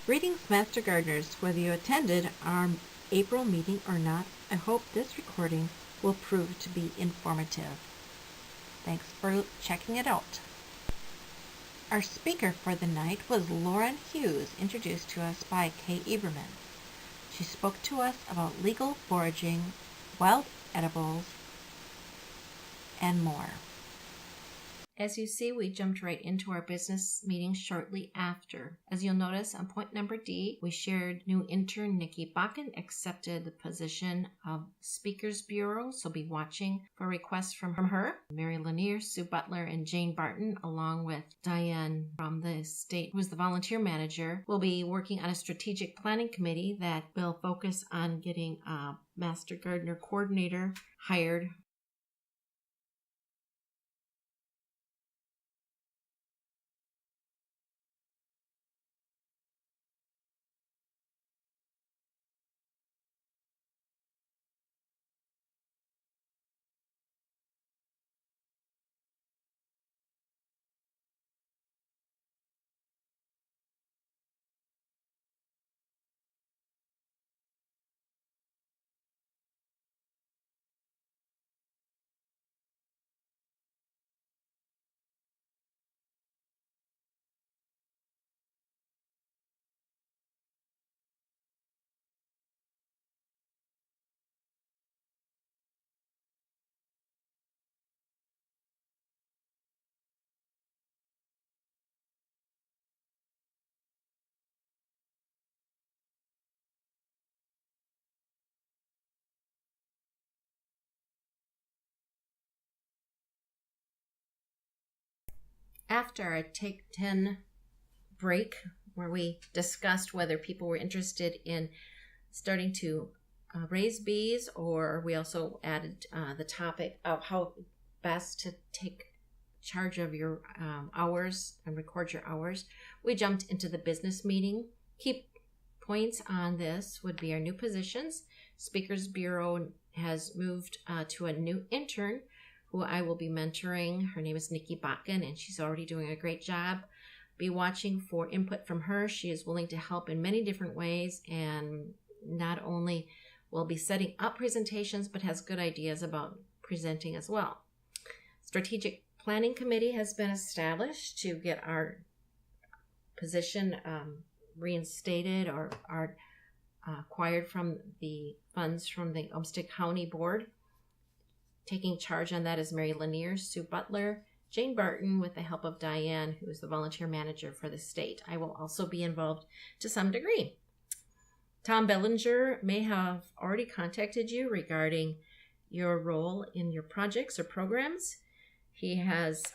Greetings, Master Gardeners. Whether you attended our April meeting or not, I hope this recording will prove to be informative. Thanks for checking it out. Our speaker for the night was Lauren Hughes, introduced to us by Kay Eberman. She spoke to us about legal foraging, wild edibles, and more. As you see, we jumped right into our business meeting shortly after. As you'll notice on point number D, we shared new intern Nikki Bakken accepted the position of Speakers Bureau, so be watching for requests from her. Mary Lanier, Sue Butler, and Jane Barton, along with Diane from the state, who is the volunteer manager, will be working on a strategic planning committee that will focus on getting a Master Gardener coordinator hired. After a Take 10 break where we discussed whether people were interested in starting to raise bees, or we also added the topic of how best to take charge of your hours and record your hours, we jumped into the business meeting. Key points on this would be our new positions. Speakers Bureau has moved to a new intern who I will be mentoring. Her name is Nikki Bakken, and she's already doing a great job. Be watching for input from her. She is willing to help in many different ways, and not only will be setting up presentations, but has good ideas about presenting as well. Strategic Planning Committee has been established to get our position reinstated or acquired from the funds from the Olmsted County Board. Taking charge on that is Mary Lanier, Sue Butler, Jane Barton, with the help of Diane, who is the volunteer manager for the state. I will also be involved to some degree. Tom Bellinger may have already contacted you regarding your role in your projects or programs. He is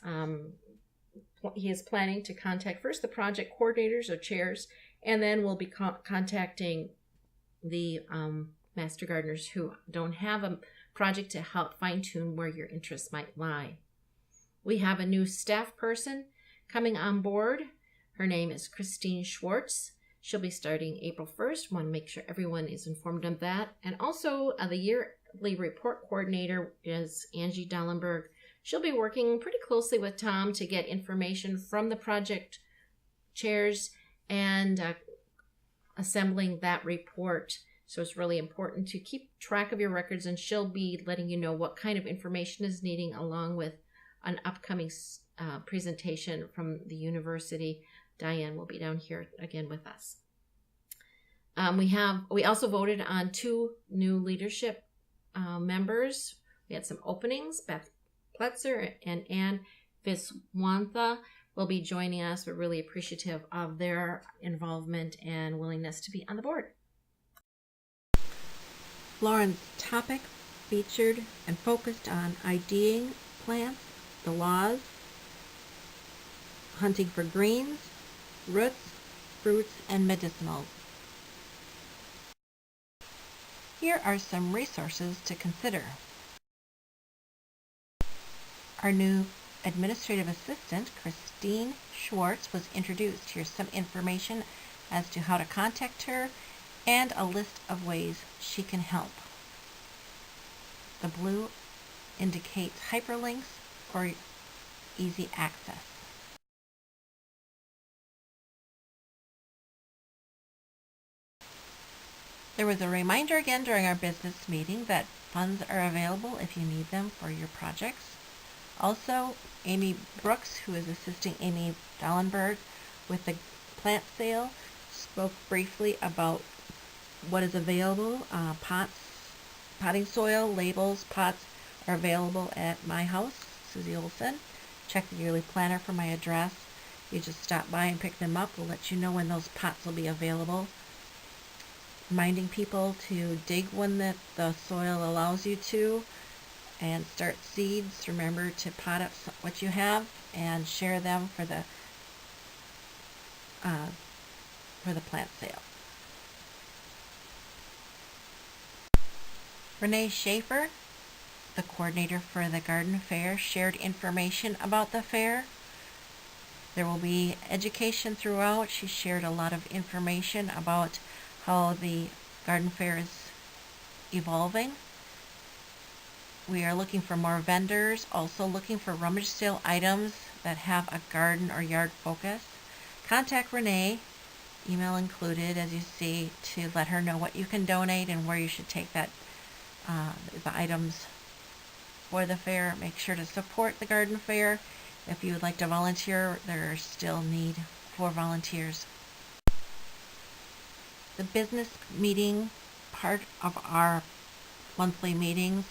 planning to contact first the project coordinators or chairs, and then we'll be contacting the Master Gardeners who don't have a project to help fine-tune where your interests might lie. We have a new staff person coming on board. Her name is Christine Schwartz. She'll be starting April 1st. Want to make sure everyone is informed of that. And also the yearly report coordinator is Angie Dallenberg. She'll be working pretty closely with Tom to get information from the project chairs and assembling that report. So it's really important to keep track of your records, and she'll be letting you know what kind of information is needing, along with an upcoming presentation from the university. Diane will be down here again with us. We also voted on 2 new leadership members. We had some openings. Beth Pletzer and Ann Viswantha will be joining us. We're really appreciative of their involvement and willingness to be on the board. Lauren's topic featured and focused on IDing plants, the laws, hunting for greens, roots, fruits, and medicinals. Here are some resources to consider. Our new administrative assistant, Christine Schwartz, was introduced. Here's some information as to how to contact her and a list of ways she can help. The blue indicates hyperlinks for easy access. There was a reminder again during our business meeting that funds are available if you need them for your projects. Also, Amy Brooks, who is assisting Amy Dallenberg with the plant sale, spoke briefly about what is available. Potting soil, labels, pots are available at my house, Susie Olson. Check the yearly planner for my address. You just stop by and pick them up. We'll let you know when those pots will be available. Reminding people to dig when the soil allows you to, and start seeds. Remember to pot up what you have and share them for the plant sale. Renee Schaefer, the coordinator for the garden fair, shared information about the fair. There will be education throughout. She shared a lot of information about how the garden fair is evolving. We are looking for more vendors, also looking for rummage sale items that have a garden or yard focus. Contact Renee, email included, as you see, to let her know what you can donate and where you should take the items for the fair. Make sure to support the garden fair. If you would like to volunteer, there's still need for volunteers. The business meeting part of our monthly meetings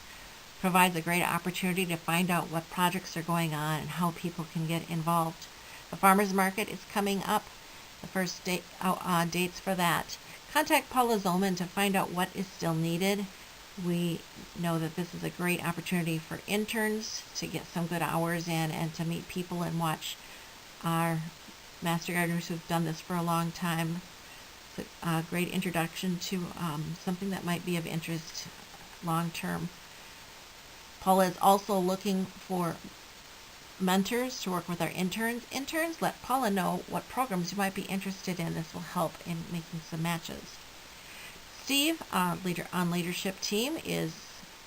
provides a great opportunity to find out what projects are going on and how people can get involved. The farmers market is coming up. The first dates for that. Contact Paula Zolman to find out what is still needed. We know that this is a great opportunity for interns to get some good hours in and to meet people and watch our master gardeners who've done this for a long time. It's a great introduction to something that might be of interest long term. Paula is also looking for mentors to work with our interns. Interns, let Paula know what programs you might be interested in. This will help in making some matches. Steve, leader on leadership team, is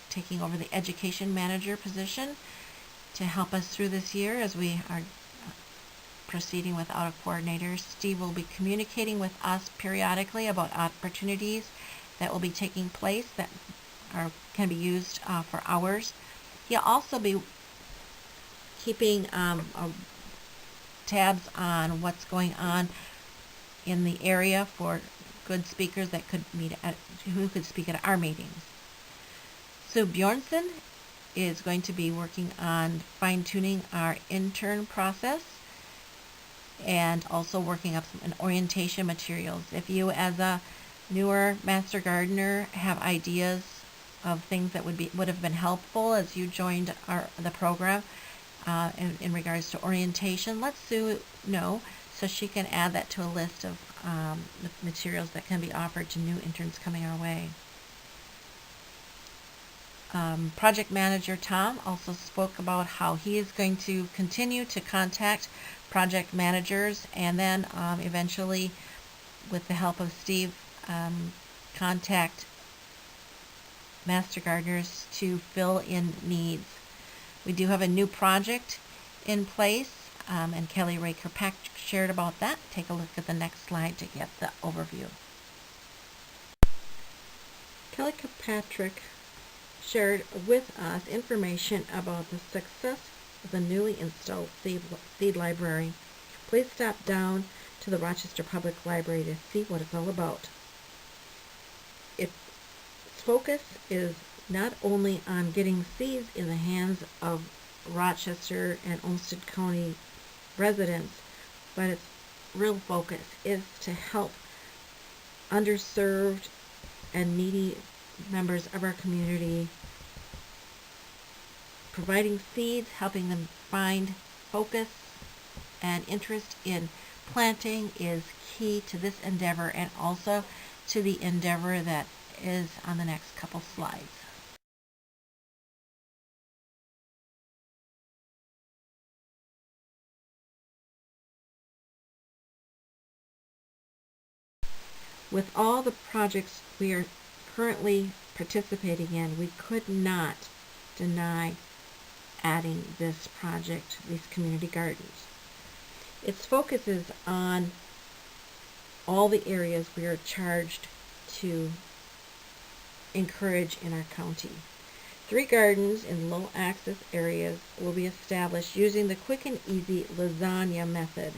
taking over the education manager position to help us through this year as we are proceeding without a coordinator. Steve will be communicating with us periodically about opportunities that will be taking place that can be used for hours. He'll also be keeping tabs on what's going on in the area for good speakers that could who could speak at our meetings. Sue Bjornson is going to be working on fine-tuning our intern process and also working up some orientation materials. If you, as a newer master gardener, have ideas of things that would have been helpful as you joined the program in regards to orientation, let Sue know so she can add that to a list of the materials that can be offered to new interns coming our way. Project manager Tom also spoke about how he is going to continue to contact project managers and then eventually, with the help of Steve, contact master gardeners to fill in needs. We do have a new project in place, and Kelly Ray Kirkpatrick shared about that. Take a look at the next slide to get the overview. Kelly Kirkpatrick shared with us information about the success of the newly installed seed library. Please stop down to the Rochester Public Library to see what it's all about. Its focus is not only on getting seeds in the hands of Rochester and Olmsted County residents, but its real focus is to help underserved and needy members of our community, providing seeds, helping them find focus and interest in planting is key to this endeavor and also to the endeavor that is on the next couple slides. With all the projects we are currently participating in, we could not deny adding this project, these community gardens. Its focus is on all the areas we are charged to encourage in our county. 3 gardens in low access areas will be established using the quick and easy lasagna method.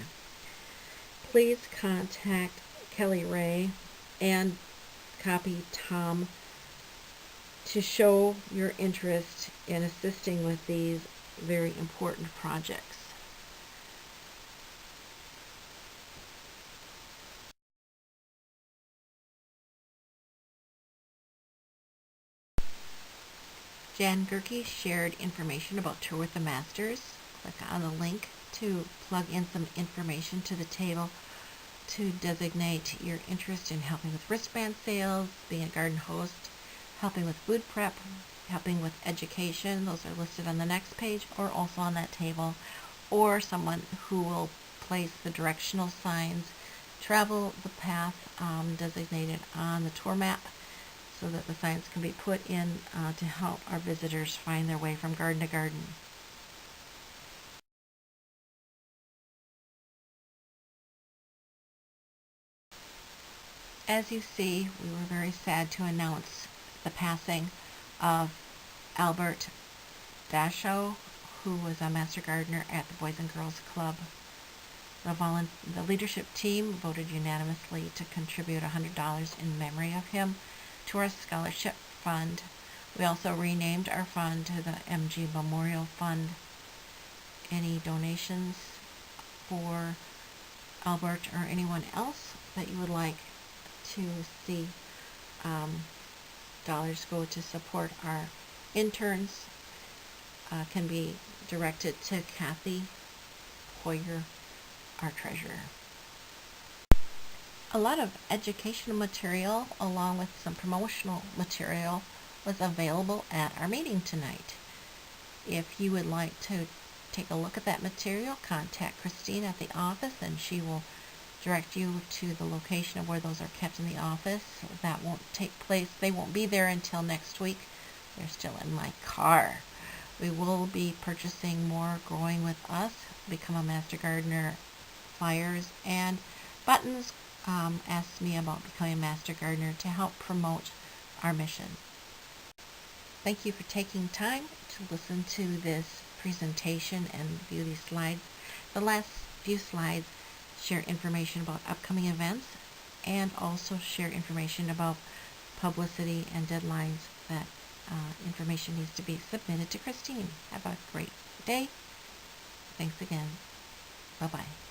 Please contact Kelly Ray and copy Tom to show your interest in assisting with these very important projects. Jan Gerke shared information about Tour with the Masters. Click on the link to plug in some information to the table to designate your interest in helping with wristband sales, being a garden host, helping with food prep, helping with education. Those are listed on the next page or also on that table. Or someone who will place the directional signs, travel the path designated on the tour map, so that the signs can be put in to help our visitors find their way from garden to garden. As you see, we were very sad to announce the passing of Albert Dashow, who was a Master Gardener at the Boys and Girls Club. The leadership team voted unanimously to contribute $100 in memory of him to our scholarship fund. We also renamed our fund to the MG Memorial Fund. Any donations for Albert or anyone else that you would like to see dollars go to support our interns can be directed to Kathy Hoyer, our treasurer. A lot of educational material along with some promotional material was available at our meeting tonight. If you would like to take a look at that material, contact Christine at the office and she will direct you to the location of where those are kept in the office. That won't take place. They won't be there until next week. They're still in my car. We will be purchasing more Growing With Us, Become a Master Gardener flyers and buttons. Asked me about becoming a Master Gardener to help promote our mission. Thank you for taking time to listen to this presentation and view these slides. The last few slides share information about upcoming events and also share information about publicity and deadlines that information needs to be submitted to Christine. Have a great day. Thanks again. Bye-bye.